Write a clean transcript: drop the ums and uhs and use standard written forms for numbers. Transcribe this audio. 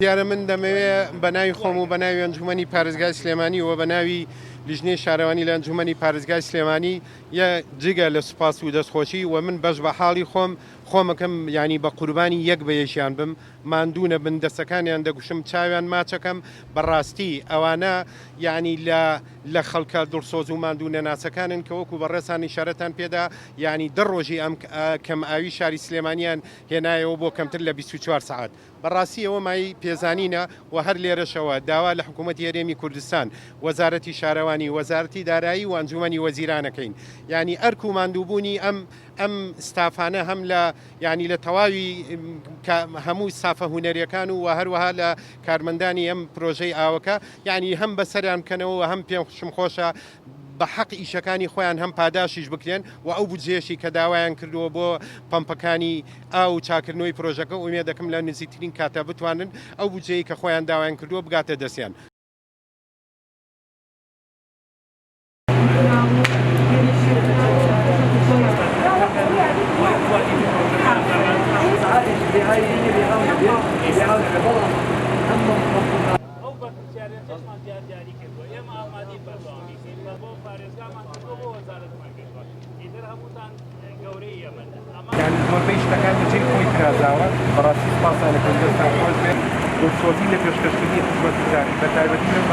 دیارە من دەمەوێت بە ناوی خۆم و بە ناوی ئەنجومەنی پارێزگای سلێمانی و بە ناوی لیژنەی شارەوانی لە ئەنجومەنی پارێزگای سلێمانی یە جگە لە سوپاس و دەستخۆشی و من بەش بە حاڵی خۆمەکەم ینی بە قوربانی یەک بەیەشیان بم ماندوونە بن دەستەکانیان دەگوشم چاویان ماچەکەم بەڕاستی ئەوانە ینی لە خەڵکە دڵسۆز و ماندوونە ناسەکانن کە وەکو بەڕێسانی شارەتان پێدا ینی دڕۆژی ئەم کەم ئاوی شاری سلێمانیان هێنایەوە بۆ کەمتر لە 24 سعات بەڕاستی ئەوە مای پێزانینە و هەر لێرەشەوە داوا لە حکوومەت هێرێمی کوردستان وەزارەتی شارەوانی وەزارەتی دارایی و ئەنجومەنی وەزیرانەکەین ینی ئەرک و ماندووبوونی ئەم ستافانە هەم لە ینی لە تەواوی هەموو سافە هوەریەکان و هەروەها لە کارمەندانی ئەم پرۆژەی ئاوەکە ینی هەم بەسەریان بکەنەوە هەم پێشم خۆشە بە حەق ئیشەکانی خۆیان هەم پاداشیش بکرێن و ئەو بجێشی کە داوایان کردووە بۆ پەمپەکانی ئاو و چاکردنەوەی پرۆژەکە ئومێ دەکەم لە نزیکترین کاتە بتوانن ئەو بجێی کە خۆیان داوایان کردووە بگاتە دەستیان. يعني زۆربەی شتەکان بەجێی خۆی کرازاوە بەڕاستی سپاسان لە کوردستان خۆش بێت دڵسۆزی لە پێشکەشکردنی خزمەتگوزاری بە تایبەتی لەم